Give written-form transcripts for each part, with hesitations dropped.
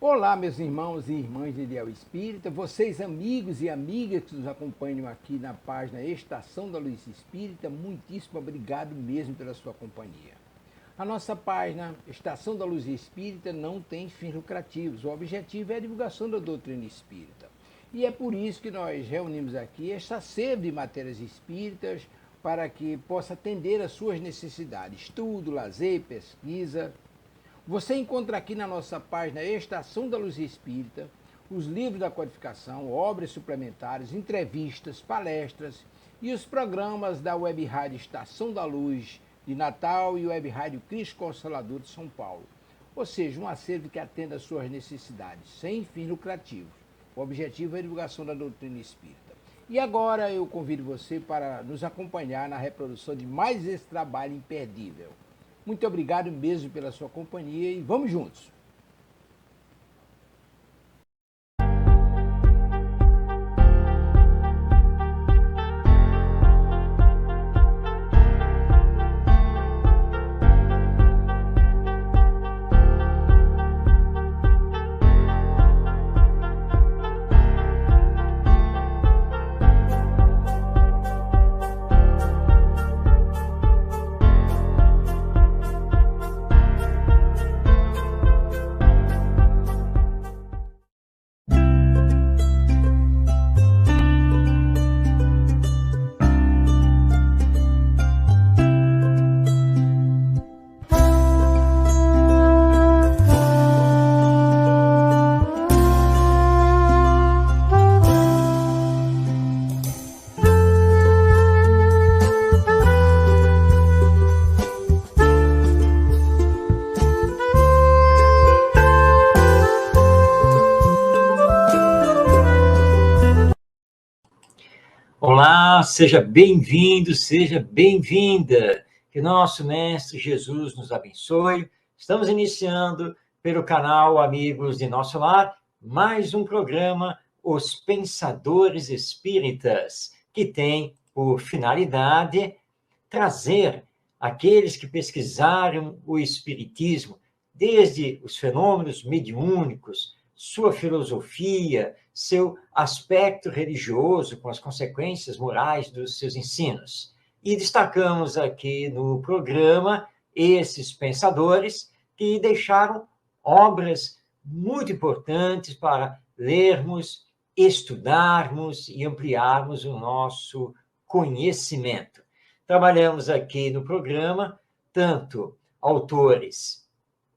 Olá, meus irmãos e irmãs de Ideal Espírita, vocês amigos e amigas que nos acompanham aqui na página Estação da Luz Espírita, muitíssimo obrigado mesmo pela sua companhia. A nossa página Estação da Luz Espírita não tem fins lucrativos, o objetivo é a divulgação da doutrina espírita. E é por isso que nós reunimos aqui esta sede de matérias espíritas para que possa atender às suas necessidades, estudo, lazer, pesquisa. Você encontra aqui na nossa página Estação da Luz Espírita os livros da codificação, obras suplementares, entrevistas, palestras e os programas da Web Rádio Estação da Luz de Natal e Web Rádio Cristo Consolador de São Paulo. Ou seja, um acervo que atenda às suas necessidades, sem fins lucrativos. O objetivo é a divulgação da doutrina espírita. E agora eu convido você para nos acompanhar na reprodução de mais esse trabalho imperdível. Muito obrigado mesmo pela sua companhia e vamos juntos! Olá, seja bem-vindo, seja bem-vinda. Que nosso Mestre Jesus nos abençoe. Estamos iniciando pelo canal Amigos de Nosso Lar, mais um programa Os Pensadores Espíritas, que tem por finalidade trazer aqueles que pesquisaram o Espiritismo, desde os fenômenos mediúnicos, sua filosofia, seu aspecto religioso, com as consequências morais dos seus ensinos. E destacamos aqui no programa esses pensadores que deixaram obras muito importantes para lermos, estudarmos e ampliarmos o nosso conhecimento. Trabalhamos aqui no programa tanto autores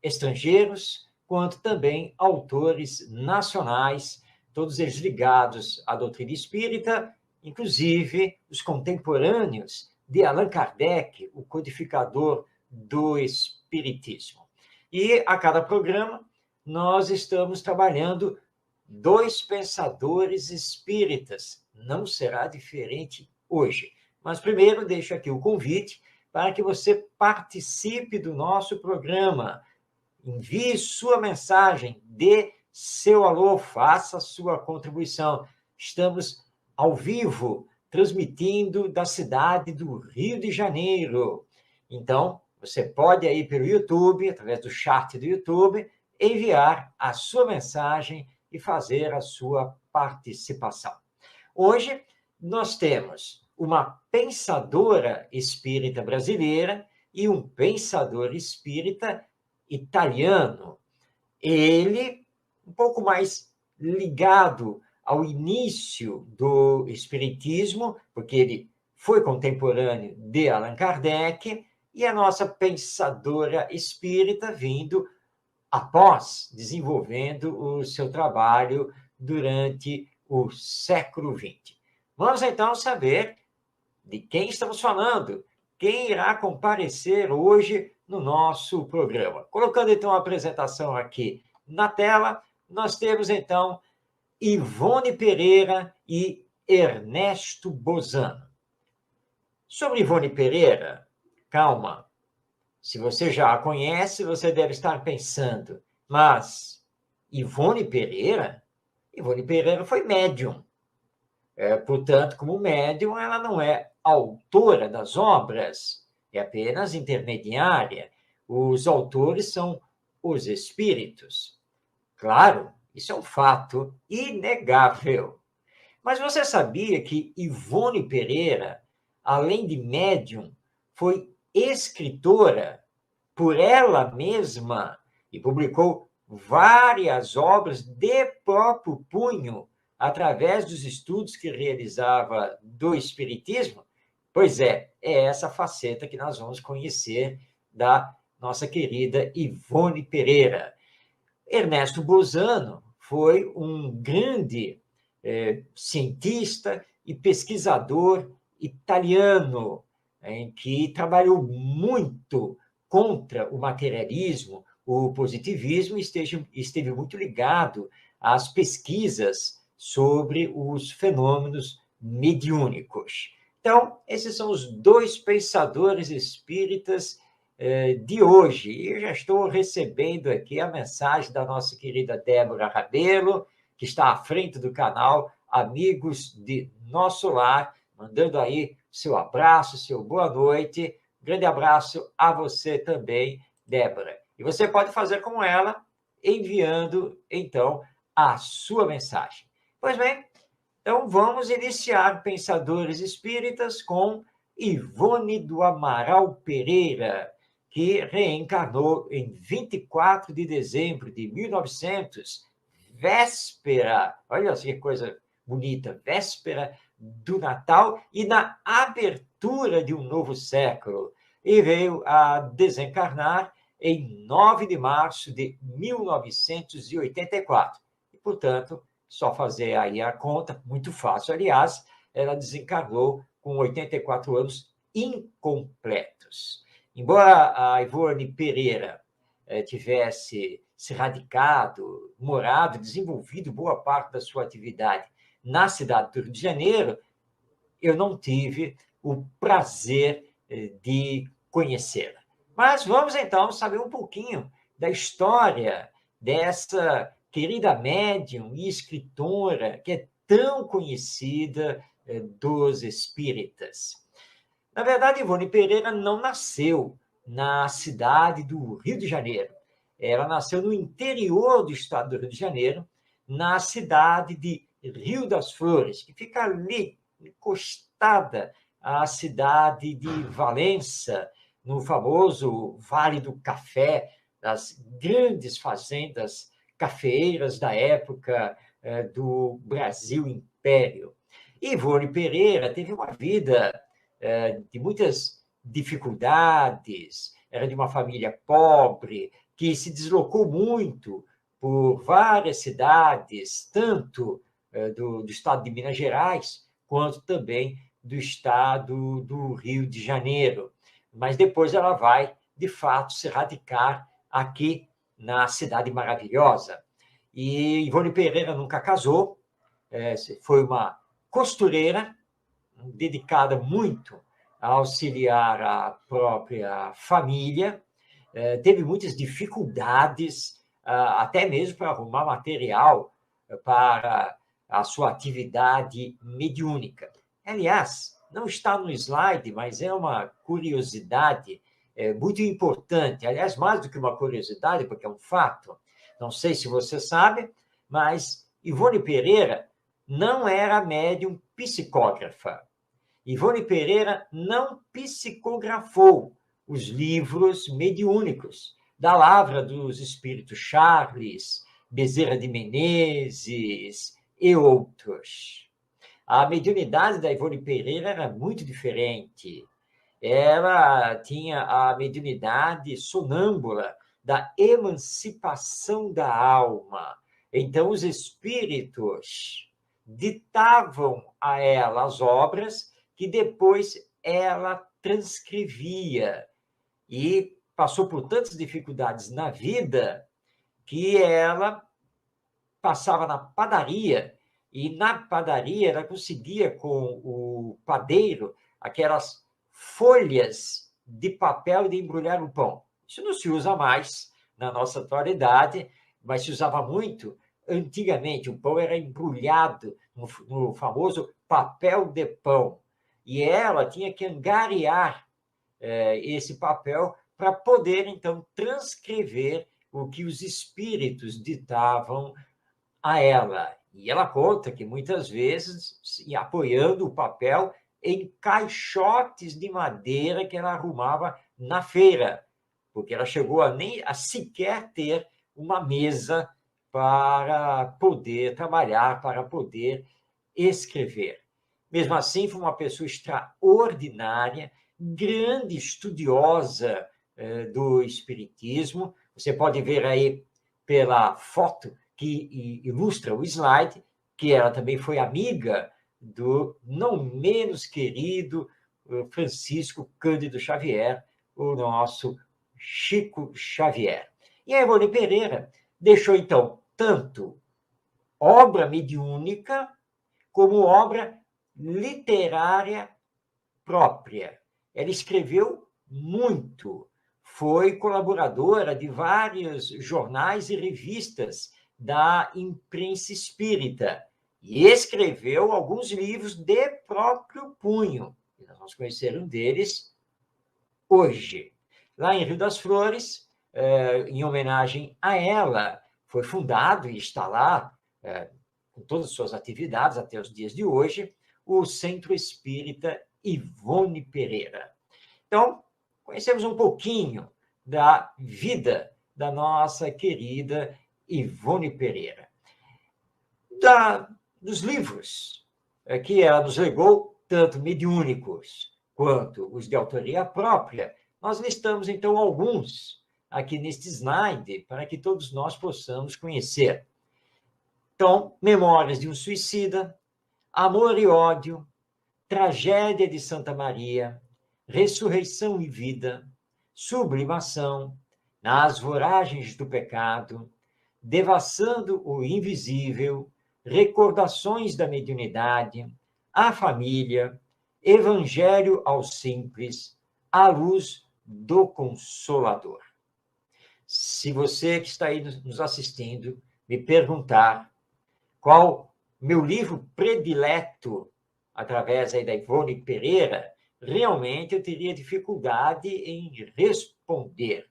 estrangeiros, quanto também autores nacionais, todos eles ligados à doutrina espírita, inclusive os contemporâneos de Allan Kardec, o codificador do espiritismo. E a cada programa nós estamos trabalhando dois pensadores espíritas. Não será diferente hoje. Mas primeiro deixo aqui o convite para que você participe do nosso programa. Envie sua mensagem, dê seu alô, faça a sua contribuição. Estamos ao vivo, transmitindo da cidade do Rio de Janeiro. Então, você pode aí pelo YouTube, através do chat do YouTube, enviar a sua mensagem e fazer a sua participação. Hoje, nós temos uma pensadora espírita brasileira e um pensador espírita italiano. Ele, um pouco mais ligado ao início do espiritismo, porque ele foi contemporâneo de Allan Kardec, e a nossa pensadora espírita vindo após, desenvolvendo o seu trabalho durante o século XX. Vamos então saber de quem estamos falando, quem irá comparecer hoje no nosso programa. Colocando, então, a apresentação aqui na tela, nós temos, então, Ivone Pereira e Ernesto Bozano. Sobre Ivone Pereira, calma. Se você já a conhece, você deve estar pensando, mas Ivone Pereira foi médium. Portanto, como médium, ela não é autora das obras, é apenas intermediária. Os autores são os espíritos. Claro, isso é um fato inegável. Mas você sabia que Ivone Pereira, além de médium, foi escritora por ela mesma e publicou várias obras de próprio punho através dos estudos que realizava do espiritismo? Pois é essa faceta que nós vamos conhecer da nossa querida Ivone Pereira. Ernesto Bozano foi um grande cientista e pesquisador italiano, em que trabalhou muito contra o materialismo, o positivismo, e esteve muito ligado às pesquisas sobre os fenômenos mediúnicos. Então, esses são os dois pensadores espíritas de hoje. E eu já estou recebendo aqui a mensagem da nossa querida Débora Rabelo, que está à frente do canal Amigos de Nosso Lar, mandando aí seu abraço, seu boa noite. Grande abraço a você também, Débora. E você pode fazer como ela, enviando, então, a sua mensagem. Pois bem, então vamos iniciar Pensadores Espíritas com Ivone do Amaral Pereira, que reencarnou em 24 de dezembro de 1900, véspera, olha que coisa bonita, véspera do Natal e na abertura de um novo século. E veio a desencarnar em 9 de março de 1984. E, portanto, só fazer aí a conta, muito fácil, aliás, ela desencarnou com 84 anos incompletos. Embora a Ivone Pereira tivesse se radicado, morado, desenvolvido boa parte da sua atividade na cidade do Rio de Janeiro, eu não tive o prazer de conhecê-la. Mas vamos, então, saber um pouquinho da história dessa querida médium e escritora que é tão conhecida dos espíritas. Na verdade, Ivone Pereira não nasceu na cidade do Rio de Janeiro. Ela nasceu no interior do estado do Rio de Janeiro, na cidade de Rio das Flores, que fica ali, encostada à cidade de Valença, no famoso Vale do Café, das grandes fazendas cafeeiras da época do Brasil Império. Ivone Pereira teve uma vida de muitas dificuldades, era de uma família pobre, que se deslocou muito por várias cidades, tanto do estado de Minas Gerais, quanto também do estado do Rio de Janeiro. Mas depois ela vai, de fato, se radicar aqui na Cidade Maravilhosa. E Ivone Pereira nunca casou, foi uma costureira, dedicada muito a auxiliar a própria família, teve muitas dificuldades, até mesmo para arrumar material para a sua atividade mediúnica. Aliás, não está no slide, mas é uma curiosidade muito importante. Aliás, mais do que uma curiosidade, porque é um fato. Não sei se você sabe, mas Ivone Pereira não era médium psicógrafa. Ivone Pereira não psicografou os livros mediúnicos da Lavra dos Espíritos Charles, Bezerra de Menezes e outros. A mediunidade da Ivone Pereira era muito diferente. Ela tinha a mediunidade sonâmbula da emancipação da alma. Então, os espíritos ditavam a ela as obras que depois ela transcrevia. E passou por tantas dificuldades na vida que ela passava na padaria, e na padaria ela conseguia, com o padeiro, aquelas folhas de papel de embrulhar o pão. Isso não se usa mais na nossa atualidade, mas se usava muito antigamente. O pão era embrulhado no famoso papel de pão. E ela tinha que angariar esse papel para poder, então, transcrever o que os espíritos ditavam a ela. E ela conta que muitas vezes, apoiando o papel em caixotes de madeira que ela arrumava na feira, porque ela chegou a sequer ter uma mesa para poder trabalhar, para poder escrever. Mesmo assim, foi uma pessoa extraordinária, grande estudiosa do Espiritismo. Você pode ver aí pela foto que ilustra o slide, que ela também foi amiga do não menos querido Francisco Cândido Xavier, o nosso Chico Xavier. E a Ivone Pereira deixou, então, tanto obra mediúnica como obra literária própria. Ela escreveu muito, foi colaboradora de vários jornais e revistas da imprensa espírita e escreveu alguns livros de próprio punho. Nós vamos conhecer um deles hoje. Lá em Rio das Flores, em homenagem a ela, foi fundado e está lá, com todas as suas atividades até os dias de hoje, o Centro Espírita Ivone Pereira. Então, conhecemos um pouquinho da vida da nossa querida Ivone Pereira. Dos livros que ela nos legou, tanto mediúnicos quanto os de autoria própria, nós listamos, então, alguns aqui neste slide, para que todos nós possamos conhecer. Então, Memórias de um Suicida, Amor e Ódio, Tragédia de Santa Maria, Ressurreição e Vida, Sublimação, Nas Voragens do Pecado, Devassando o Invisível, Recordações da Mediunidade, A Família, Evangelho aos Simples, A Luz do Consolador. Se você que está aí nos assistindo me perguntar qual meu livro predileto, através aí da Ivone Pereira, realmente eu teria dificuldade em responder.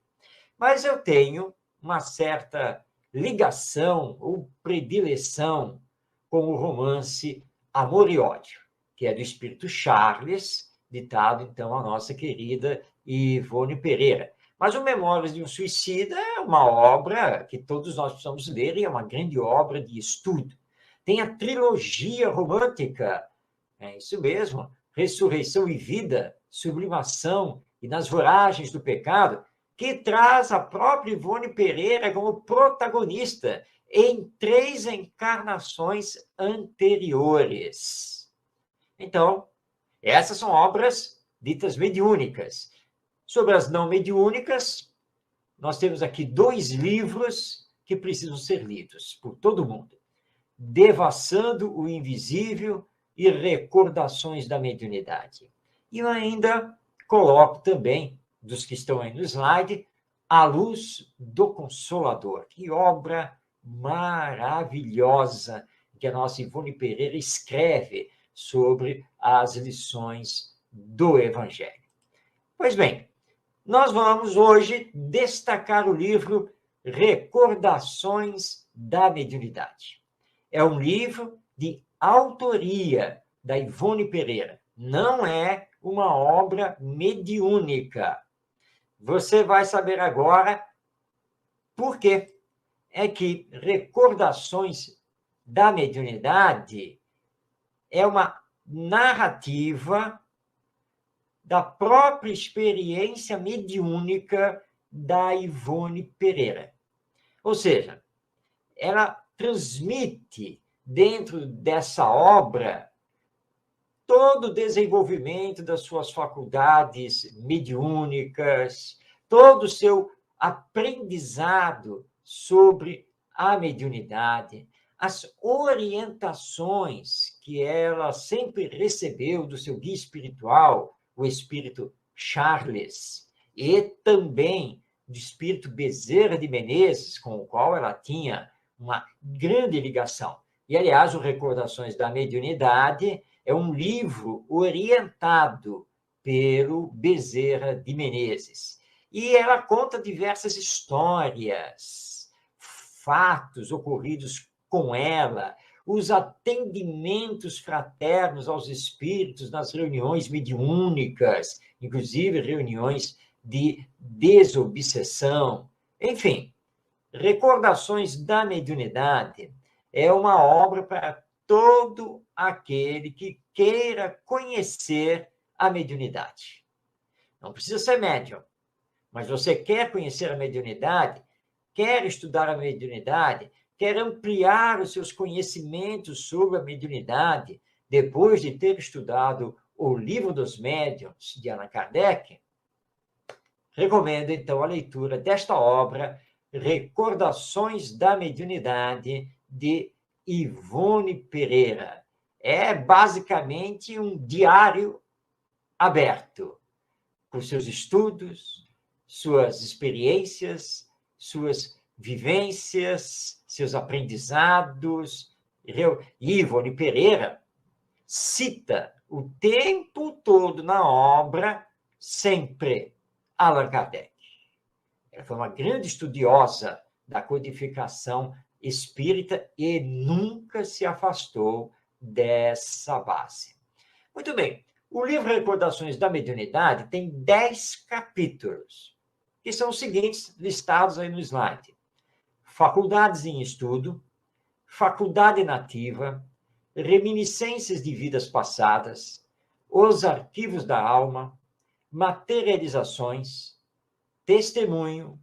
Mas eu tenho uma certa ligação ou predileção com o romance Amor e Ódio, que é do espírito Charles, ditado, então, a nossa querida Ivone Pereira. Mas o Memórias de um Suicida é uma obra que todos nós precisamos ler e é uma grande obra de estudo. Tem a trilogia romântica, é isso mesmo, Ressurreição e Vida, Sublimação e Nas Voragens do Pecado, que traz a própria Ivone Pereira como protagonista em 3 encarnações anteriores. Então, essas são obras ditas mediúnicas. Sobre as não mediúnicas, nós temos aqui 2 livros que precisam ser lidos por todo mundo. Devassando o Invisível e Recordações da Mediunidade. E eu ainda coloco também, dos que estão aí no slide, A Luz do Consolador. Que obra maravilhosa que a nossa Ivone Pereira escreve sobre as lições do Evangelho. Pois bem, nós vamos hoje destacar o livro Recordações da Mediunidade. É um livro de autoria da Ivone Pereira. Não é uma obra mediúnica. Você vai saber agora por quê. É que Recordações da Mediunidade é uma narrativa da própria experiência mediúnica da Ivone Pereira. Ou seja, ela transmite dentro dessa obra todo o desenvolvimento das suas faculdades mediúnicas, todo o seu aprendizado sobre a mediunidade, as orientações que ela sempre recebeu do seu guia espiritual, o espírito Charles, e também do espírito Bezerra de Menezes, com o qual ela tinha uma grande ligação. E, aliás, o Recordações da Mediunidade é um livro orientado pelo Bezerra de Menezes. E ela conta diversas histórias, fatos ocorridos com ela, os atendimentos fraternos aos espíritos nas reuniões mediúnicas, inclusive reuniões de desobsessão. Enfim, Recordações da Mediunidade é uma obra para todo aquele que queira conhecer a mediunidade. Não precisa ser médium, mas você quer conhecer a mediunidade, quer estudar a mediunidade, quer ampliar os seus conhecimentos sobre a mediunidade, depois de ter estudado o Livro dos Médiuns, de Allan Kardec, recomendo, então, a leitura desta obra, Recordações da Mediunidade, de Ivone Pereira. É basicamente um diário aberto, com seus estudos, suas experiências, suas vivências, seus aprendizados. Ivone Pereira cita o tempo todo na obra, sempre, Allan Kardec. Ela foi uma grande estudiosa da codificação espírita e nunca se afastou dessa base. Muito bem. O livro Recordações da Mediunidade tem 10 capítulos, que são os seguintes, listados aí no slide. Faculdades em estudo, faculdade nativa, reminiscências de vidas passadas, os arquivos da alma, materializações, testemunho,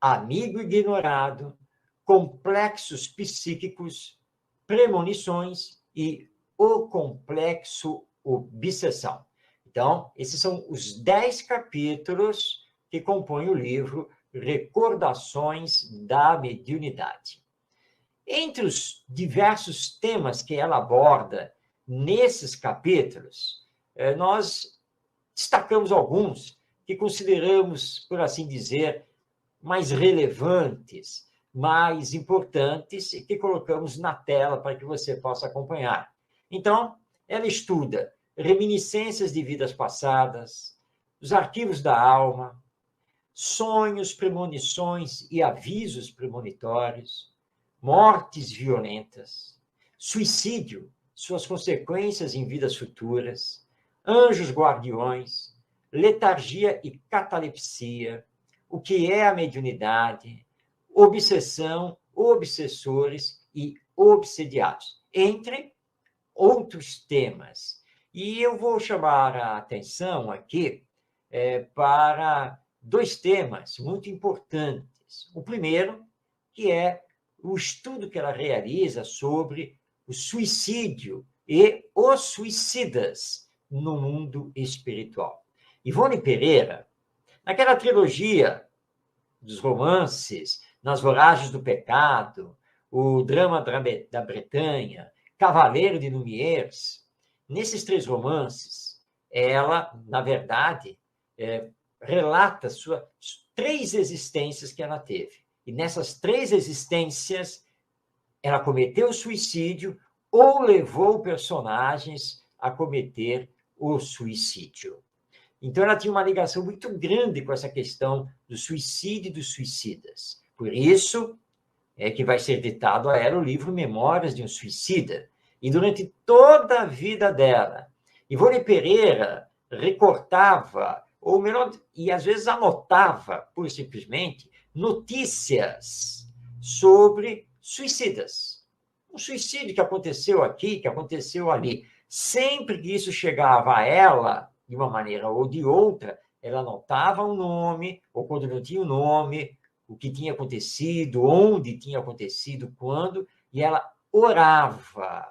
amigo ignorado, complexos psíquicos, premonições e o complexo obsessão. Então, esses são os 10 capítulos que compõem o livro Recordações da Mediunidade. Entre os diversos temas que ela aborda nesses capítulos, nós destacamos alguns que consideramos, por assim dizer, mais relevantes, mais importantes e que colocamos na tela para que você possa acompanhar. Então, ela estuda reminiscências de vidas passadas, os arquivos da alma, sonhos, premonições e avisos premonitórios, mortes violentas, suicídio, suas consequências em vidas futuras, anjos guardiões, letargia e catalepsia, o que é a mediunidade, obsessão, obsessores e obsediados, entre outros temas. E eu vou chamar a atenção aqui para 2 temas muito importantes. O primeiro, que é o estudo que ela realiza sobre o suicídio e os suicidas no mundo espiritual. Ivone Pereira, naquela trilogia dos romances, Nas Voragens do Pecado, o Drama da Bretanha, Cavaleiro de Lumières, nesses 3 romances, ela, na verdade, relata suas 3 existências que ela teve. E nessas 3 existências, ela cometeu suicídio ou levou personagens a cometer o suicídio. Então, ela tinha uma ligação muito grande com essa questão do suicídio e dos suicidas. Por isso é que vai ser ditado a ela o livro Memórias de um Suicida. E durante toda a vida dela, Ivone Pereira recortava, ou melhor, e às vezes anotava, pura e simplesmente, notícias sobre suicidas. Um suicídio que aconteceu aqui, que aconteceu ali. Sempre que isso chegava a ela, de uma maneira ou de outra, ela anotava o nome, ou quando não tinha o nome, o que tinha acontecido, onde tinha acontecido, quando, e ela orava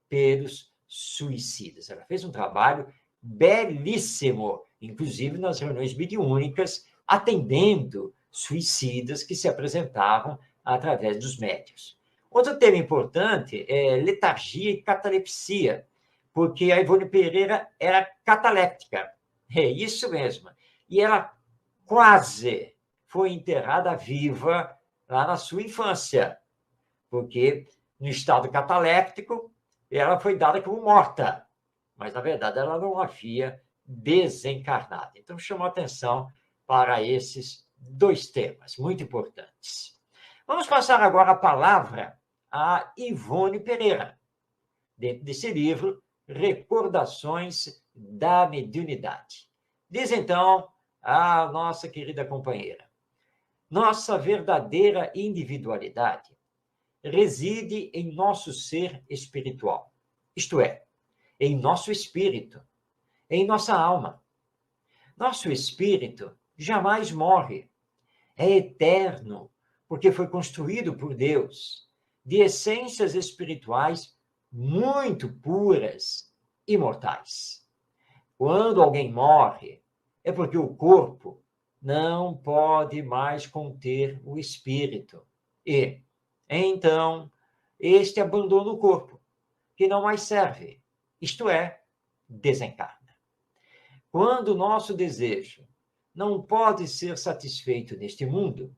pelos suicidas. Ela fez um trabalho belíssimo, inclusive nas reuniões mediúnicas, atendendo suicidas que se apresentavam através dos médiuns. Outro tema importante é letargia e catalepsia, porque a Ivone Pereira era cataléptica. É isso mesmo. E ela quase foi enterrada viva lá na sua infância, porque no estado cataléptico ela foi dada como morta, mas na verdade ela não havia desencarnado. Então chamou a atenção para esses dois temas muito importantes. Vamos passar agora a palavra a Ivone Pereira, dentro desse livro, Recordações da Mediunidade. Diz então a nossa querida companheira: nossa verdadeira individualidade reside em nosso ser espiritual, isto é, em nosso espírito, em nossa alma. Nosso espírito jamais morre, é eterno, porque foi construído por Deus, de essências espirituais muito puras, imortais. Quando alguém morre, é porque o corpo não pode mais conter o espírito. E, então, este abandona o corpo, que não mais serve, isto é, desencarna. Quando o nosso desejo não pode ser satisfeito neste mundo,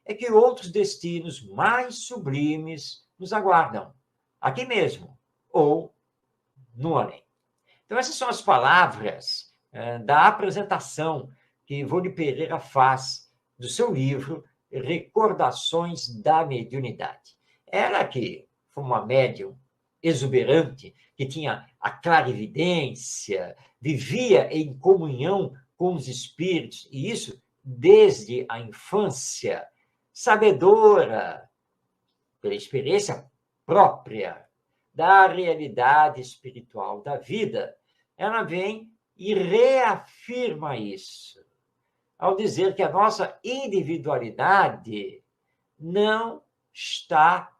é que outros destinos mais sublimes nos aguardam, aqui mesmo, ou no além. Então, essas são as palavras da apresentação que Ivone Pereira faz do seu livro Recordações da Mediunidade. Ela que foi uma médium exuberante, que tinha a clarividência, vivia em comunhão com os espíritos, e isso desde a infância, sabedora, pela experiência própria, da realidade espiritual da vida, ela vem e reafirma isso, ao dizer que a nossa individualidade não está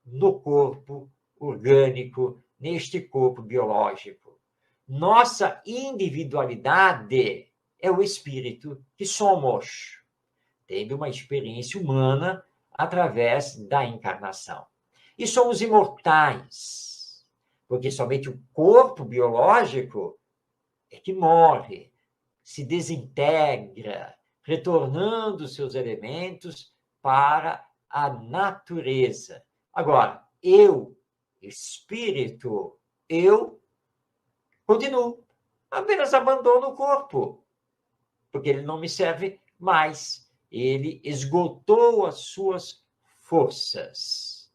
no corpo orgânico, neste corpo biológico. Nossa individualidade é o espírito que somos, tendo uma experiência humana através da encarnação. E somos imortais, porque somente o corpo biológico é que morre, se desintegra, retornando seus elementos para a natureza. Agora, eu, espírito, eu continuo, apenas abandono o corpo, porque ele não me serve mais. Ele esgotou as suas forças.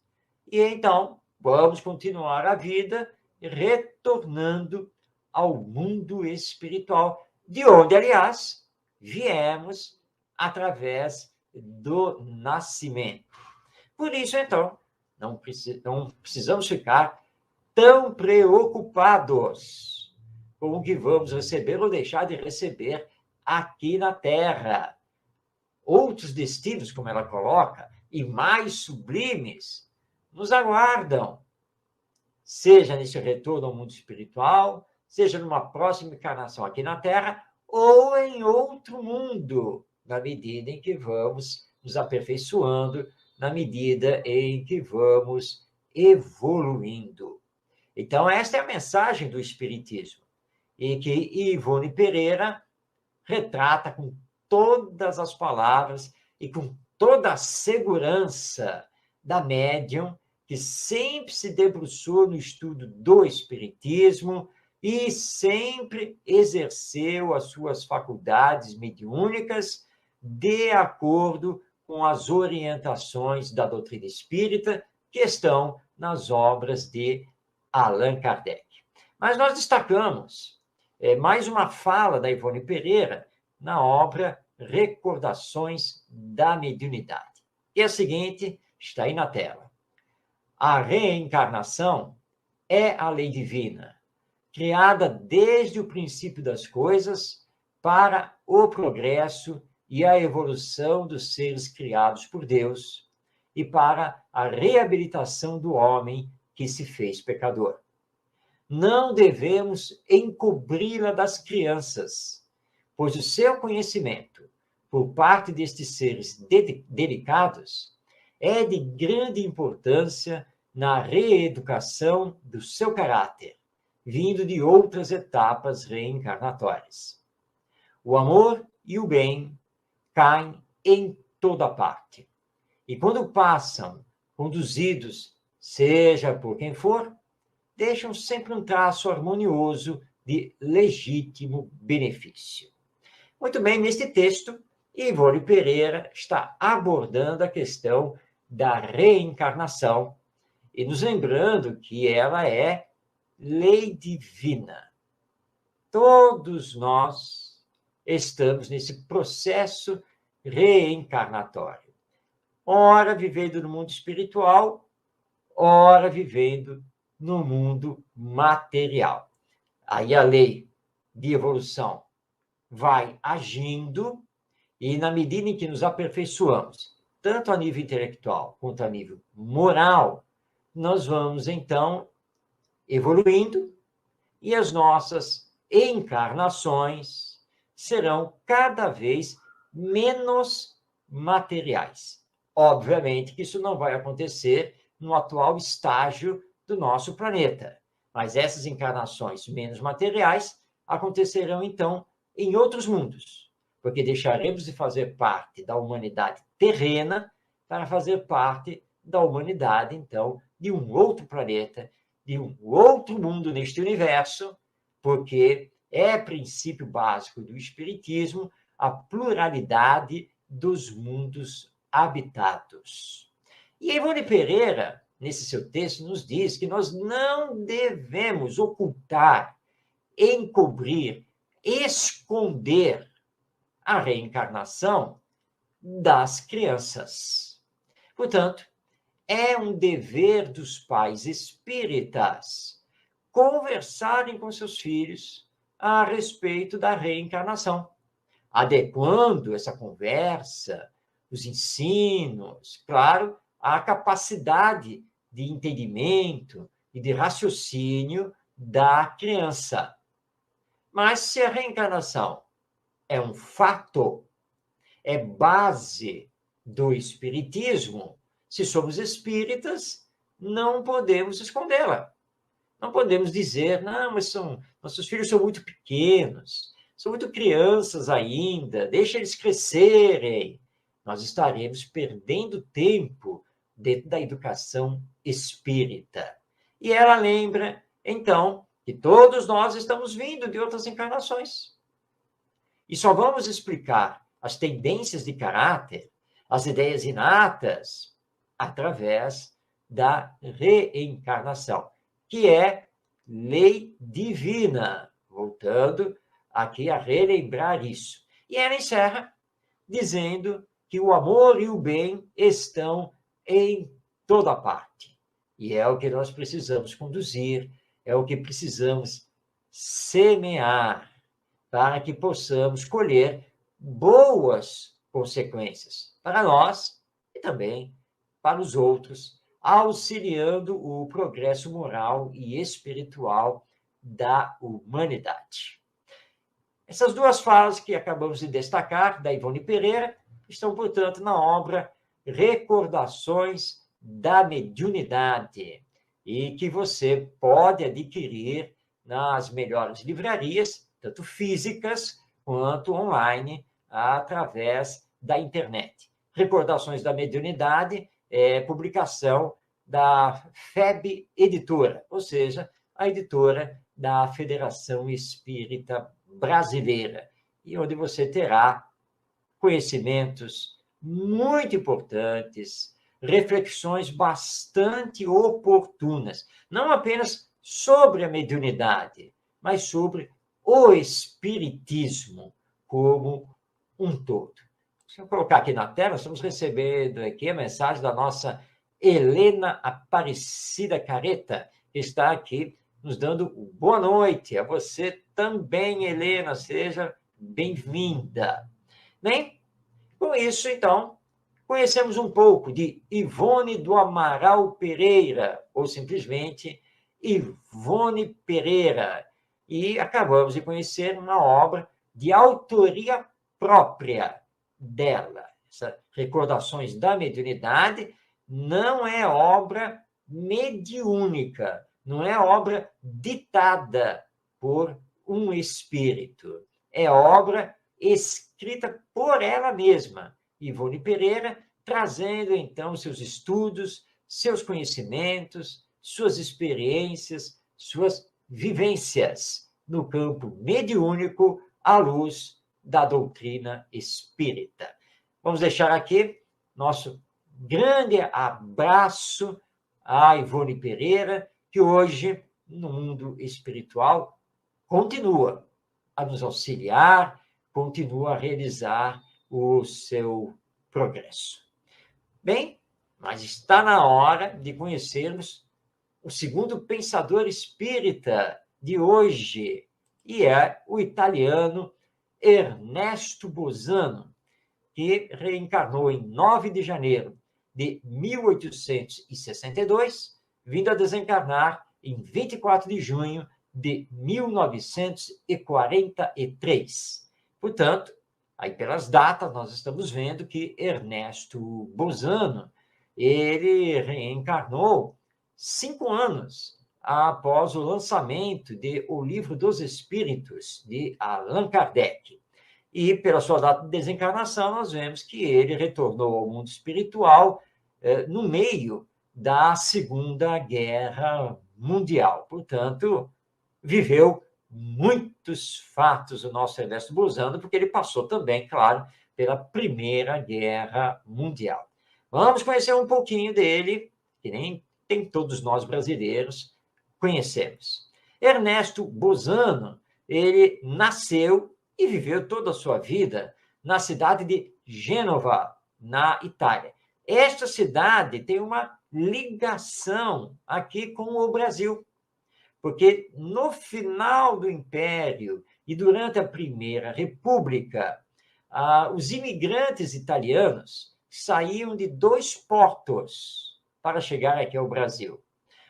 E então, vamos continuar a vida retornando ao mundo espiritual, de onde, aliás, viemos através do nascimento. Por isso, então, não precisamos ficar tão preocupados com o que vamos receber ou deixar de receber aqui na Terra. Outros destinos, como ela coloca, e mais sublimes, nos aguardam, seja nesse retorno ao mundo espiritual, seja numa próxima encarnação aqui na Terra, ou em outro mundo, na medida em que vamos nos aperfeiçoando, na medida em que vamos evoluindo. Então, esta é a mensagem do Espiritismo, e que Ivone Pereira retrata com todas as palavras e com toda a segurança da médium, que sempre se debruçou no estudo do Espiritismo e sempre exerceu as suas faculdades mediúnicas de acordo com as orientações da doutrina espírita que estão nas obras de Allan Kardec. Mas nós destacamos mais uma fala da Ivone Pereira na obra Recordações da Mediunidade. E a seguinte está aí na tela. A reencarnação é a lei divina, criada desde o princípio das coisas para o progresso e a evolução dos seres criados por Deus e para a reabilitação do homem que se fez pecador. Não devemos encobri-la das crianças, pois o seu conhecimento, por parte destes seres delicados, é de grande importância na reeducação do seu caráter, vindo de outras etapas reencarnatórias. O amor e o bem caem em toda parte. E quando passam, conduzidos, seja por quem for, deixam sempre um traço harmonioso de legítimo benefício. Muito bem, neste texto, Ivone Pereira está abordando a questão da reencarnação e nos lembrando que ela é lei divina. Todos nós estamos nesse processo reencarnatório. Ora vivendo no mundo espiritual, ora vivendo no mundo material. Aí a lei de evolução vai agindo e, na medida em que nos aperfeiçoamos, tanto a nível intelectual quanto a nível moral, nós vamos, então, evoluindo e as nossas encarnações serão cada vez menos materiais. Obviamente que isso não vai acontecer no atual estágio do nosso planeta, mas essas encarnações menos materiais acontecerão, então, em outros mundos, porque deixaremos de fazer parte da humanidade terrena para fazer parte da humanidade, então, de um outro planeta, de um outro mundo neste universo, porque é princípio básico do Espiritismo a pluralidade dos mundos habitados. E Ivone Pereira, nesse seu texto, nos diz que nós não devemos ocultar, encobrir, esconder a reencarnação das crianças. Portanto, é um dever dos pais espíritas conversarem com seus filhos a respeito da reencarnação, adequando essa conversa, os ensinos, claro, à capacidade de entendimento e de raciocínio da criança. Mas se a reencarnação é um fato, é base do espiritismo, se somos espíritas, não podemos escondê-la. Não podemos dizer, não, mas nossos filhos são muito pequenos, são muito crianças ainda, deixa eles crescerem. Nós estaremos perdendo tempo dentro da educação espírita. E ela lembra, então, que todos nós estamos vindo de outras encarnações. E só vamos explicar as tendências de caráter, as ideias inatas, através da reencarnação, que é lei divina. Voltando aqui a relembrar isso. E ela encerra dizendo que o amor e o bem estão em toda parte. E é o que nós precisamos conduzir, é o que precisamos semear, para que possamos colher boas consequências para nós e também para os outros, auxiliando o progresso moral e espiritual da humanidade. Essas duas falas que acabamos de destacar, da Ivone Pereira, estão, portanto, na obra Recordações da Mediunidade, e que você pode adquirir nas melhores livrarias, tanto físicas quanto online, através da internet. Recordações da Mediunidade é publicação da FEB Editora, ou seja, a editora da Federação Espírita Brasileira, e onde você terá conhecimentos muito importantes, reflexões bastante oportunas, não apenas sobre a mediunidade, mas sobre o espiritismo como um todo. Se eu colocar aqui na tela, estamos recebendo aqui a mensagem da nossa Helena Aparecida Careta, que está aqui nos dando boa noite. A você também, Helena, seja bem-vinda. Bem, com isso, então, conhecemos um pouco de Ivone do Amaral Pereira, ou simplesmente Ivone Pereira, e acabamos de conhecer uma obra de autoria própria dela. Essas Recordações da Mediunidade não é obra mediúnica, não é obra ditada por um espírito, é obra escrita por ela mesma, Ivone Pereira, trazendo então seus estudos, seus conhecimentos, suas experiências, suas vivências no campo mediúnico à luz da doutrina espírita. Vamos deixar aqui nosso grande abraço a Ivone Pereira, que hoje, no mundo espiritual, continua a nos auxiliar, continua a realizar o seu progresso. Bem, mas está na hora de conhecermos o segundo pensador espírita de hoje, e é o italiano Ernesto Bosano, que reencarnou em 9 de janeiro de 1862, vindo a desencarnar em 24 de junho de 1943. Portanto, aí pelas datas, nós estamos vendo que Ernesto Bosano, ele reencarnou 5 anos após o lançamento de O Livro dos Espíritos, de Allan Kardec. E, pela sua data de desencarnação, nós vemos que ele retornou ao mundo espiritual no meio da Segunda Guerra Mundial. Portanto, viveu muitos fatos o nosso Ernesto Bosano, porque ele passou também, claro, pela Primeira Guerra Mundial. Vamos conhecer um pouquinho dele, que nem tem todos nós brasileiros conhecemos. Ernesto Bosano, ele nasceu e viveu toda a sua vida na cidade de Gênova, na Itália. Esta cidade tem uma ligação aqui com o Brasil, porque no final do Império e durante a Primeira República, os imigrantes italianos saíam de 2 portos para chegar aqui ao Brasil.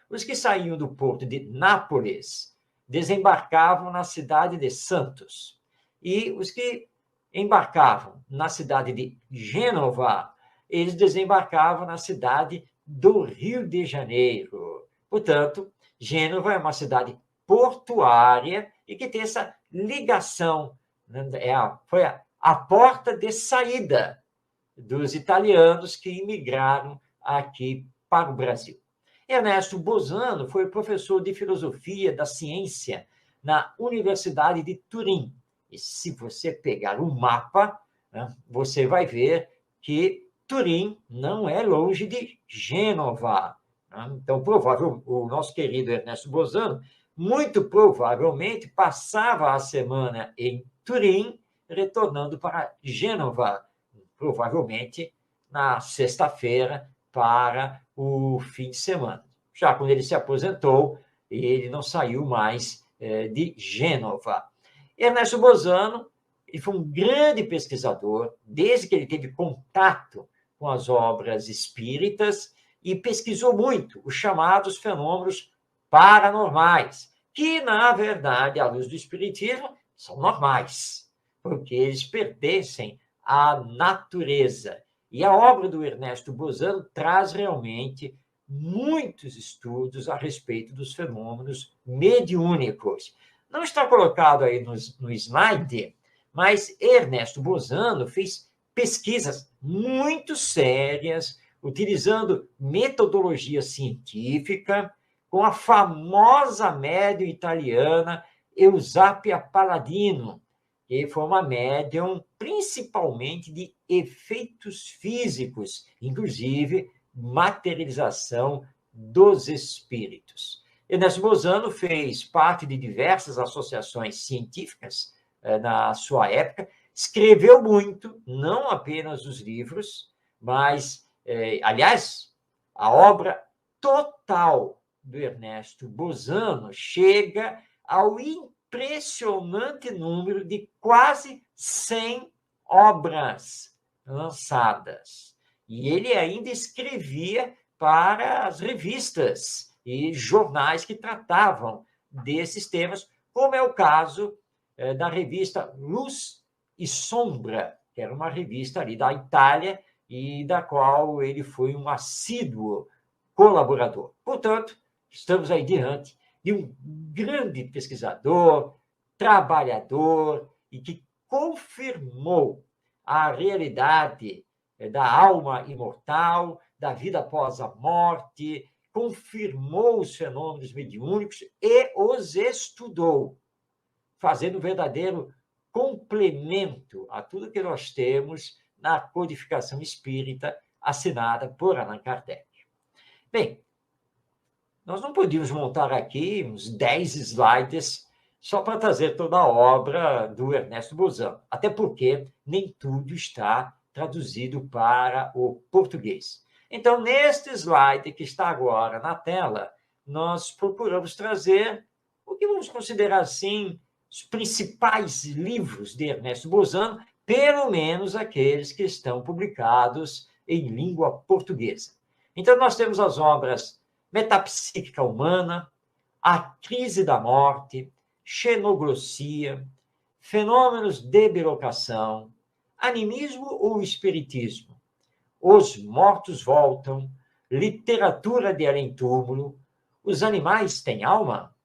Os que saíam do porto de Nápoles desembarcavam na cidade de Santos. E os que embarcavam na cidade de Gênova, eles desembarcavam na cidade do Rio de Janeiro. Portanto, Gênova é uma cidade portuária e que tem essa ligação, foi a porta de saída dos italianos que imigraram aqui para o Brasil. Ernesto Bosano foi professor de filosofia da ciência na Universidade de Turim. E se você pegar o mapa, né, você vai ver que Turim não é longe de Gênova. Né? Então, o nosso querido Ernesto Bosano, muito provavelmente, passava a semana em Turim, retornando para Gênova, provavelmente na sexta-feira, para o fim de semana. Já quando ele se aposentou, ele não saiu mais de Gênova. Ernesto Bosano, ele foi um grande pesquisador, desde que ele teve contato com as obras espíritas, e pesquisou muito os chamados fenômenos paranormais, que, na verdade, à luz do espiritismo, são normais, porque eles pertencem à natureza. E a obra do Ernesto Bosano traz realmente muitos estudos a respeito dos fenômenos mediúnicos. Não está colocado aí no slide, mas Ernesto Bosano fez pesquisas muito sérias, utilizando metodologia científica, com a famosa médium italiana Eusápia Palladino, que foi uma médium principalmente de efeitos físicos, inclusive materialização dos espíritos. Ernesto Bosano fez parte de diversas associações científicas na sua época, escreveu muito, não apenas os livros, mas, aliás, a obra total do Ernesto Bosano chega ao impressionante número de quase 100 obras lançadas. E ele ainda escrevia para as revistas e jornais que tratavam desses temas, como é o caso da revista Luz e Sombra, que era uma revista ali da Itália e da qual ele foi um assíduo colaborador. Portanto, estamos aí diante de um grande pesquisador, trabalhador e que confirmou a realidade da alma imortal, da vida após a morte, confirmou os fenômenos mediúnicos e os estudou, fazendo um verdadeiro complemento a tudo que nós temos na codificação espírita assinada por Allan Kardec. Bem, nós não podíamos montar aqui uns 10 slides só para trazer toda a obra do Ernesto Bozano, até porque nem tudo está traduzido para o português. Então, neste slide que está agora na tela, nós procuramos trazer o que vamos considerar, assim, os principais livros de Ernesto Bozano, pelo menos aqueles que estão publicados em língua portuguesa. Então, nós temos as obras Metapsíquica Humana, A Crise da Morte, Xenoglossia, Fenômenos de Bilocação, Animismo ou Espiritismo, Os Mortos Voltam, Literatura de Além-Túmulo, Os Animais Têm Alma,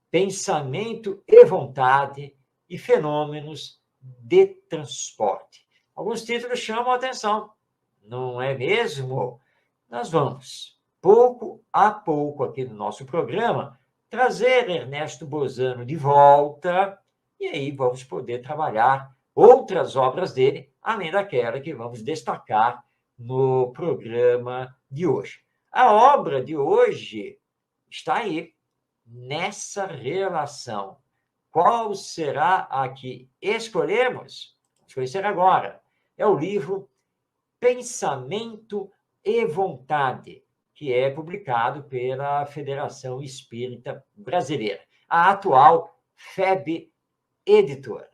Pensamento e Vontade e Fenômenos de Transporte. Alguns títulos chamam a atenção, não é mesmo? Nós vamos, pouco a pouco, aqui no nosso programa, trazer Ernesto Bozano de volta, e aí vamos poder trabalhar outras obras dele, além daquela que vamos destacar no programa de hoje. A obra de hoje está aí, nessa relação. Qual será a que escolhemos? Vamos conhecer agora. É o livro Pensamento e Vontade, que é publicado pela Federação Espírita Brasileira, a atual FEB Editora.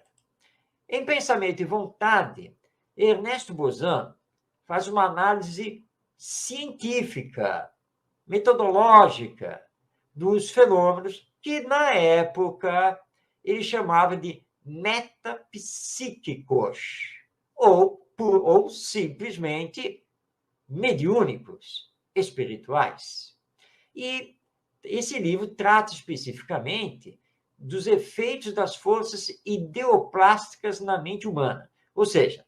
Em Pensamento e Vontade, Ernesto Bozano faz uma análise científica, metodológica, dos fenômenos que, na época, ele chamava de metapsíquicos, ou simplesmente mediúnicos, espirituais. E esse livro trata especificamente dos efeitos das forças ideoplásticas na mente humana, ou seja,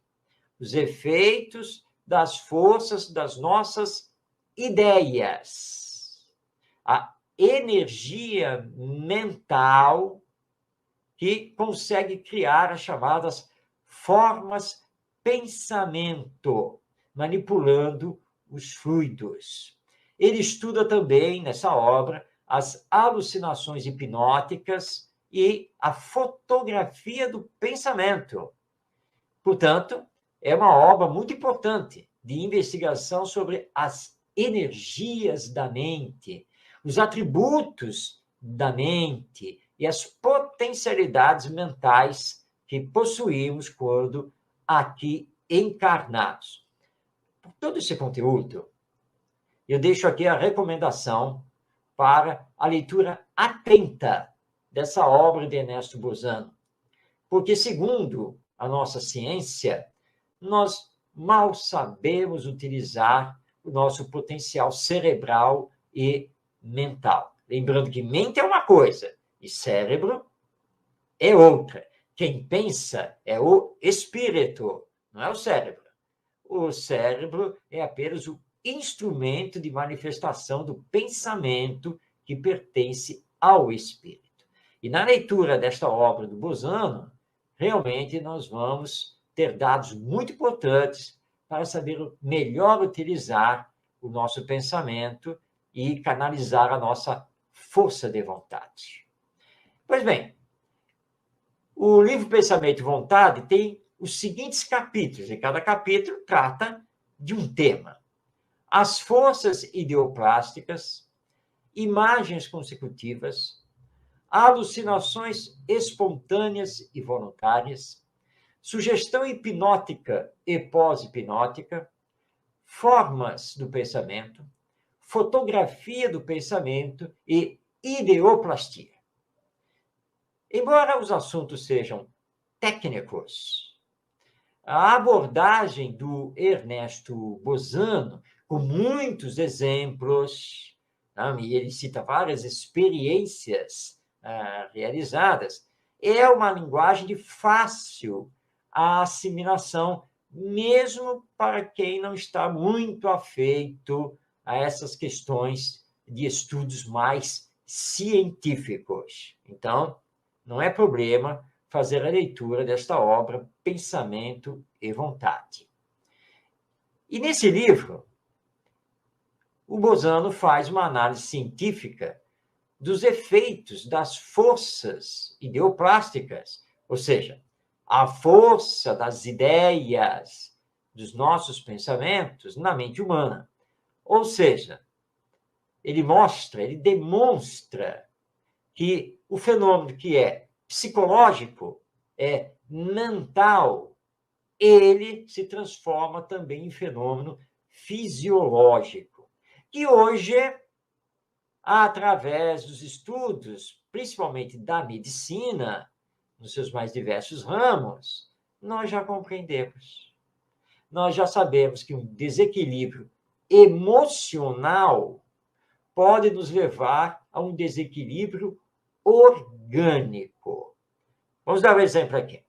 os efeitos das forças das nossas ideias, a energia mental que consegue criar as chamadas formas pensamento, manipulando os fluidos. Ele estuda também, nessa obra, as alucinações hipnóticas e a fotografia do pensamento. Portanto, é uma obra muito importante de investigação sobre as energias da mente, os atributos da mente e as potencialidades mentais que possuímos quando aqui encarnados. Por todo esse conteúdo, eu deixo aqui a recomendação para a leitura atenta dessa obra de Ernesto Bozano, porque, segundo a nossa ciência, nós mal sabemos utilizar o nosso potencial cerebral e mental. Lembrando que mente é uma coisa e cérebro é outra. Quem pensa é o espírito, não é o cérebro. O cérebro é apenas o instrumento de manifestação do pensamento que pertence ao espírito. E na leitura desta obra do Bozano, realmente nós vamos ter dados muito importantes para saber melhor utilizar o nosso pensamento e canalizar a nossa força de vontade. Pois bem, o livro Pensamento e Vontade tem os seguintes capítulos, e cada capítulo trata de um tema: as forças ideoplásticas, imagens consecutivas, alucinações espontâneas e voluntárias, sugestão hipnótica e pós-hipnótica, formas do pensamento, fotografia do pensamento e ideoplastia. Embora os assuntos sejam técnicos, a abordagem do Ernesto Bozano, com muitos exemplos, e ele cita várias experiências realizadas, é uma linguagem de fácil assimilação, mesmo para quem não está muito afeito a essas questões de estudos mais científicos. Então, não é problema fazer a leitura desta obra, Pensamento e Vontade. E nesse livro, o Bozano faz uma análise científica dos efeitos das forças ideoplásticas, ou seja, a força das ideias, dos nossos pensamentos na mente humana. Ou seja, ele demonstra que o fenômeno que é psicológico, é mental, ele se transforma também em fenômeno fisiológico. E hoje, através dos estudos, principalmente da medicina, nos seus mais diversos ramos, nós já compreendemos. Nós já sabemos que um desequilíbrio emocional pode nos levar a um desequilíbrio orgânico. Vamos dar um exemplo aqui.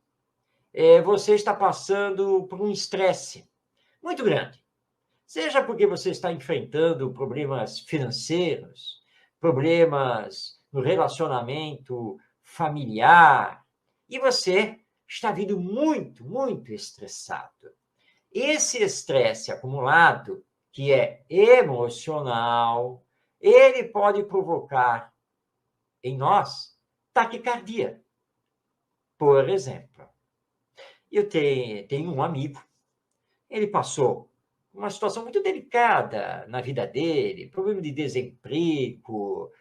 Você está passando por um estresse muito grande. Seja porque você está enfrentando problemas financeiros, problemas no relacionamento familiar, e você está vindo muito, muito estressado. Esse estresse acumulado, que é emocional, ele pode provocar em nós taquicardia. Por exemplo, eu tenho um amigo, ele passou uma situação muito delicada na vida dele, problema de desemprego,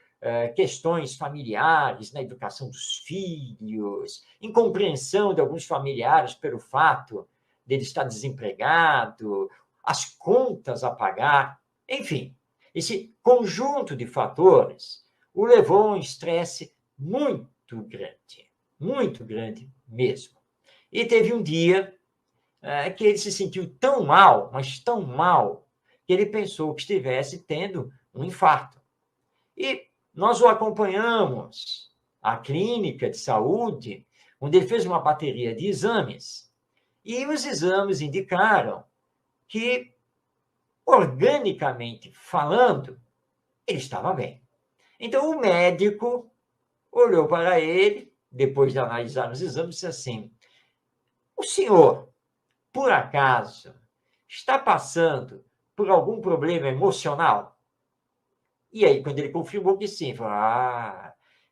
questões familiares na educação dos filhos, incompreensão de alguns familiares pelo fato dele estar desempregado, as contas a pagar, enfim, esse conjunto de fatores o levou a um estresse muito grande mesmo. E teve um dia que ele se sentiu tão mal, mas tão mal, que ele pensou que estivesse tendo um infarto. E nós o acompanhamos à clínica de saúde, onde ele fez uma bateria de exames, e os exames indicaram que, organicamente falando, ele estava bem. Então, o médico olhou para ele, depois de analisar os exames, e disse assim: o senhor, por acaso, está passando por algum problema emocional? E aí, quando ele confirmou que sim, falou: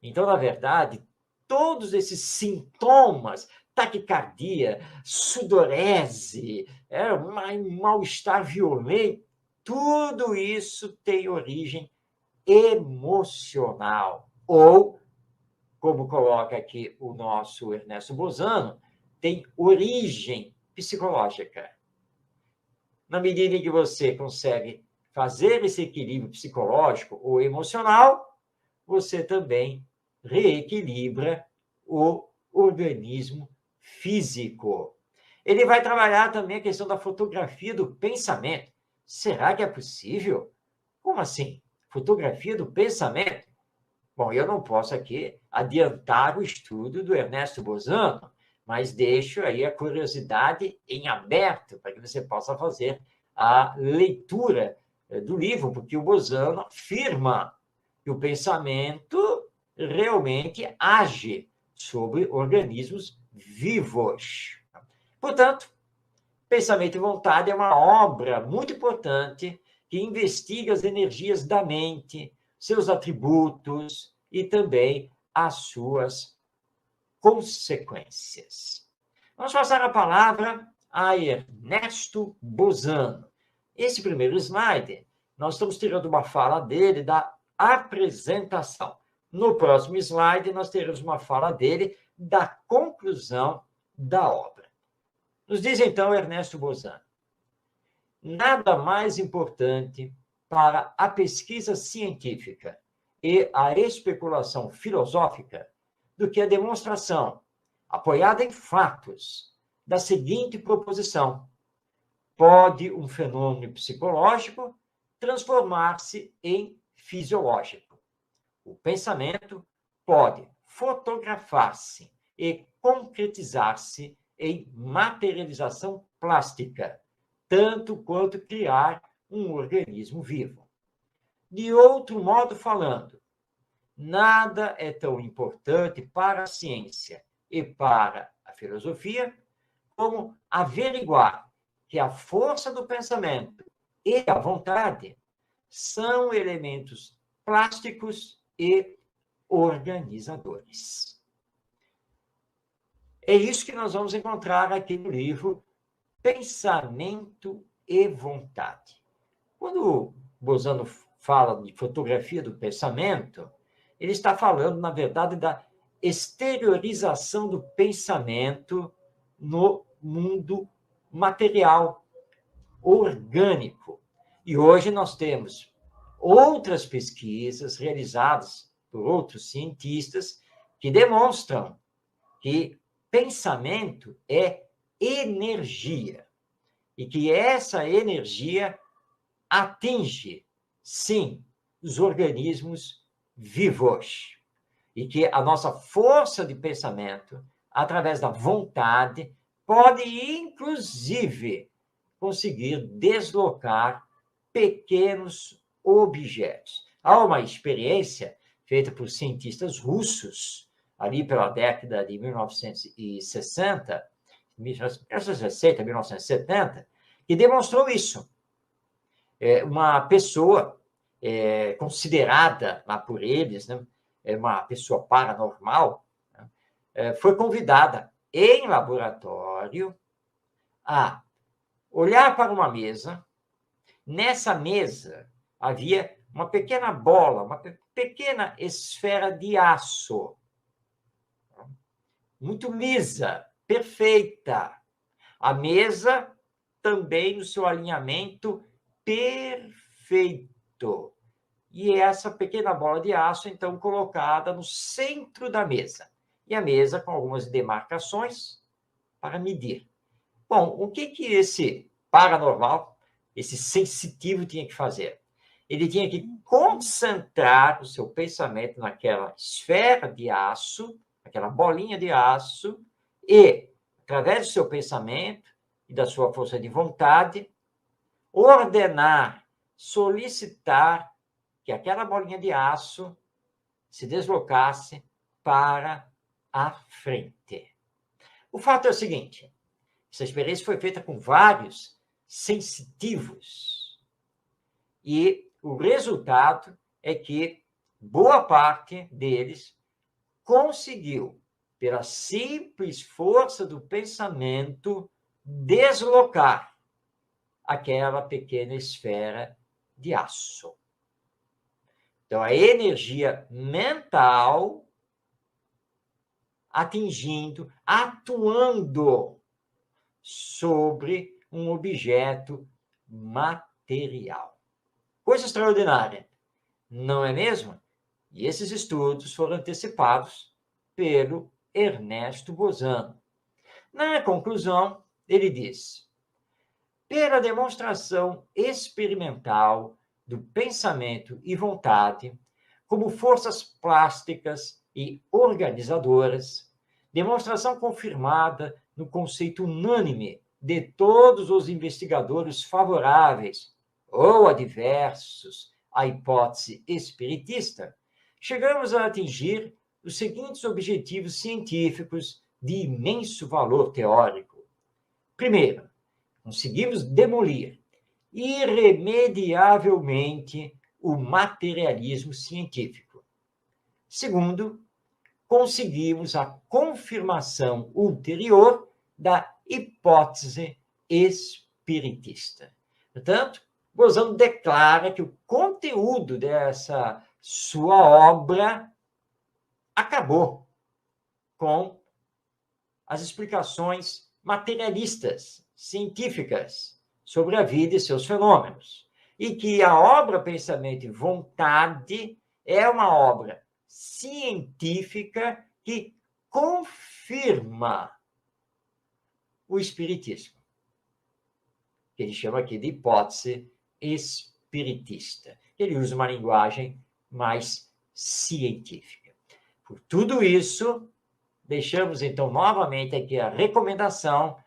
então, na verdade, todos esses sintomas, taquicardia, sudorese, um mal-estar violento, tudo isso tem origem emocional. Ou, como coloca aqui o nosso Ernesto Bozano, tem origem psicológica. Na medida em que você consegue fazer esse equilíbrio psicológico ou emocional, você também reequilibra o organismo físico. Ele vai trabalhar também a questão da fotografia do pensamento. Será que é possível? Como assim? Fotografia do pensamento? Bom, eu não posso aqui adiantar o estudo do Ernesto Bozano, mas deixo aí a curiosidade em aberto para que você possa fazer a leitura do livro, porque o Bozano afirma que o pensamento realmente age sobre organismos vivos. Portanto, Pensamento e Vontade é uma obra muito importante que investiga as energias da mente, seus atributos e também as suas consequências. Vamos passar a palavra a Ernesto Bozano. Esse primeiro slide, nós estamos tirando uma fala dele da apresentação. No próximo slide, nós teremos uma fala dele da conclusão da obra. Nos diz, então, Ernesto Bozano: nada mais importante para a pesquisa científica e a especulação filosófica do que a demonstração, apoiada em fatos, da seguinte proposição: pode um fenômeno psicológico transformar-se em fisiológico. O pensamento pode fotografar-se e concretizar-se em materialização plástica, tanto quanto criar um organismo vivo. De outro modo falando, nada é tão importante para a ciência e para a filosofia, como averiguar que a força do pensamento e a vontade são elementos plásticos e organizadores. É isso que nós vamos encontrar aqui no livro Pensamento e Vontade. Quando Bozano fala de fotografia do pensamento, ele está falando, na verdade, da exteriorização do pensamento no mundo material, orgânico. E hoje nós temos outras pesquisas realizadas por outros cientistas que demonstram que pensamento é energia e que essa energia atinge, sim, os organismos vivos e que a nossa força de pensamento, através da vontade, pode, inclusive, conseguir deslocar pequenos objetos. Há uma experiência feita por cientistas russos, ali pela década de 1960, 1970, que demonstrou isso. Uma pessoa considerada lá por eles, né, uma pessoa paranormal, né, foi convidada em laboratório a olhar para uma mesa. Nessa mesa havia uma pequena bola, uma pequena esfera de aço, muito lisa, perfeita. A mesa também no seu alinhamento perfeito. E essa pequena bola de aço, então, colocada no centro da mesa. E a mesa com algumas demarcações para medir. Bom, o que esse paranormal, esse sensitivo tinha que fazer? Ele tinha que concentrar o seu pensamento naquela esfera de aço, aquela bolinha de aço, e, através do seu pensamento e da sua força de vontade, ordenar, solicitar que aquela bolinha de aço se deslocasse para a frente. O fato é o seguinte: essa experiência foi feita com vários sensitivos. E o resultado é que boa parte deles conseguiu, pela simples força do pensamento, deslocar aquela pequena esfera de aço. Então, a energia mental atingindo, atuando sobre um objeto material. Coisa extraordinária, não é mesmo? E esses estudos foram antecipados pelo Ernesto Bozano. Na conclusão, ele diz: pela demonstração experimental do pensamento e vontade como forças plásticas e organizadoras, demonstração confirmada no conceito unânime de todos os investigadores favoráveis ou adversos à hipótese espiritista, chegamos a atingir os seguintes objetivos científicos de imenso valor teórico. Primeiro, conseguimos demolir irremediavelmente o materialismo científico. Segundo, conseguimos a confirmação ulterior da hipótese espiritista. Portanto, Bozano declara que o conteúdo dessa sua obra acabou com as explicações materialistas, científicas, sobre a vida e seus fenômenos. E que a obra Pensamento e Vontade é uma obra científica que confirma o espiritismo, que ele chama aqui de hipótese espiritista. Ele usa uma linguagem mais científica. Por tudo isso, deixamos então novamente aqui a recomendação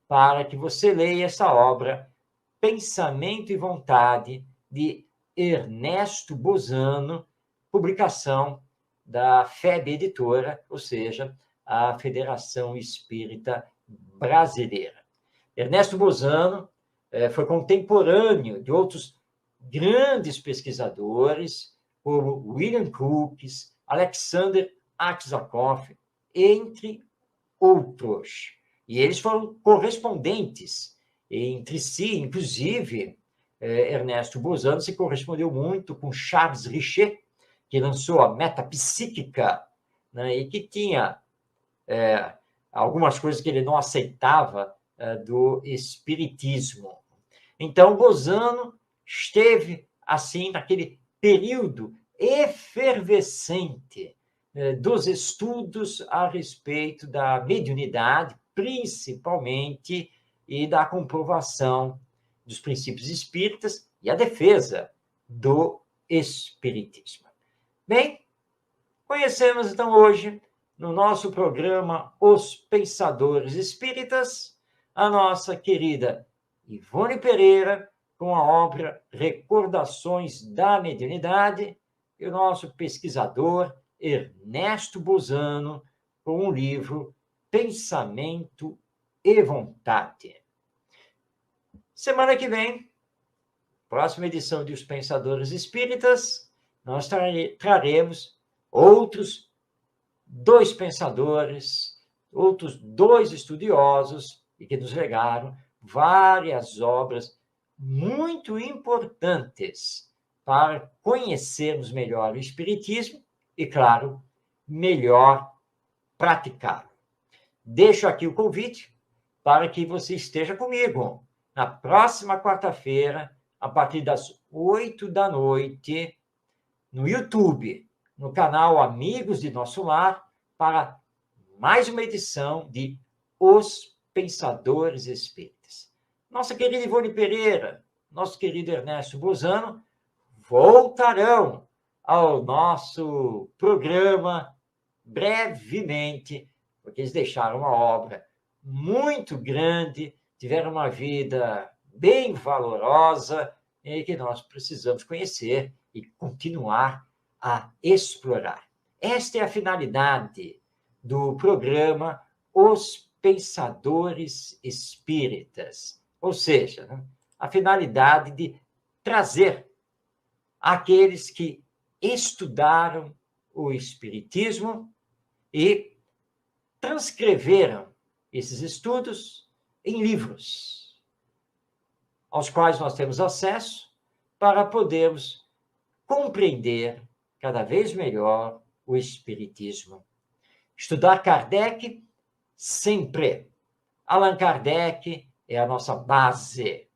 para que você leia essa obra Pensamento e Vontade, de Ernesto Bozano, publicação da FEB Editora, ou seja, a Federação Espírita Brasileira. Ernesto Bozano foi contemporâneo de outros grandes pesquisadores, como William Crookes, Alexander Aksakov, entre outros. E eles foram correspondentes entre si, inclusive, Ernesto Bozano se correspondeu muito com Charles Richer, que lançou a Metapsíquica, né, e que tinha algumas coisas que ele não aceitava do espiritismo. Então, Bozano esteve, assim, naquele período efervescente dos estudos a respeito da mediunidade, principalmente, e da comprovação dos princípios espíritas e a defesa do espiritismo. Bem, conhecemos, então, hoje, no nosso programa Os Pensadores Espíritas, a nossa querida Ivone Pereira, com a obra Recordações da Mediunidade, e o nosso pesquisador Ernesto Bozano, com o livro Pensamento e Vontade. Semana que vem, próxima edição de Os Pensadores Espíritas, nós traremos outros 2 pensadores, outros 2 estudiosos, e que nos legaram várias obras muito importantes para conhecermos melhor o Espiritismo e, claro, melhor praticá-lo. Deixo aqui o convite para que você esteja comigo na próxima quarta-feira, a partir das 20h, no YouTube, no canal Amigos de Nosso Lar, para mais uma edição de Os Pensadores Espíritas. Nossa querida Ivone Pereira, nosso querido Ernesto Bozano voltarão ao nosso programa brevemente, porque eles deixaram uma obra muito grande, tiveram uma vida bem valorosa e que nós precisamos conhecer e continuar a explorar. Esta é a finalidade do programa Os Pensadores Espíritas, ou seja, a finalidade de trazer aqueles que estudaram o Espiritismo e transcreveram esses estudos em livros, aos quais nós temos acesso para podermos compreender cada vez melhor o Espiritismo. Estudar Kardec sempre. Allan Kardec é a nossa base,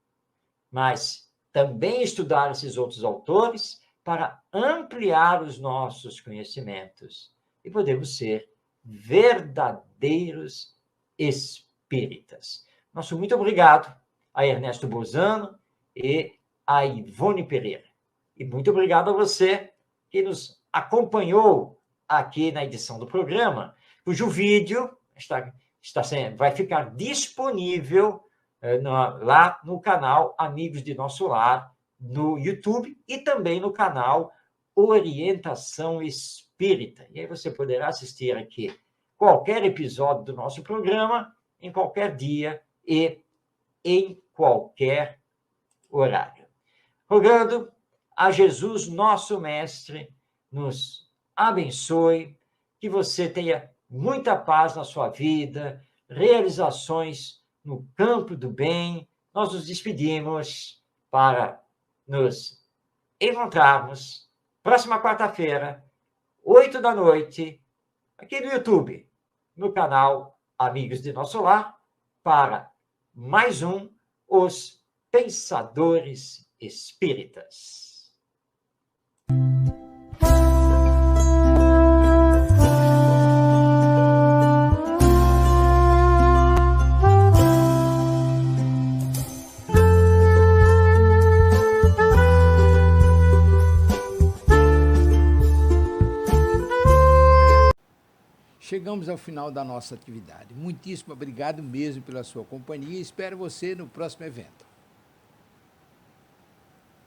mas também estudar esses outros autores para ampliar os nossos conhecimentos e podermos ser verdadeiros espíritas. Nosso muito obrigado a Ernesto Bozano e a Ivone Pereira. E muito obrigado a você que nos acompanhou aqui na edição do programa, cujo vídeo vai ficar disponível lá no canal Amigos de Nosso Lar, no YouTube, e também no canal Orientação Espírita. E aí você poderá assistir aqui qualquer episódio do nosso programa, em qualquer dia e em qualquer horário. Rogando a Jesus, nosso Mestre, nos abençoe, que você tenha muita paz na sua vida, realizações no campo do bem. Nós nos despedimos para nos encontrarmos próxima quarta-feira, 20h, aqui no YouTube, no canal Amigos de Nosso Lar, para mais um Os Pensadores Espíritas. Chegamos ao final da nossa atividade. Muitíssimo obrigado mesmo pela sua companhia e espero você no próximo evento.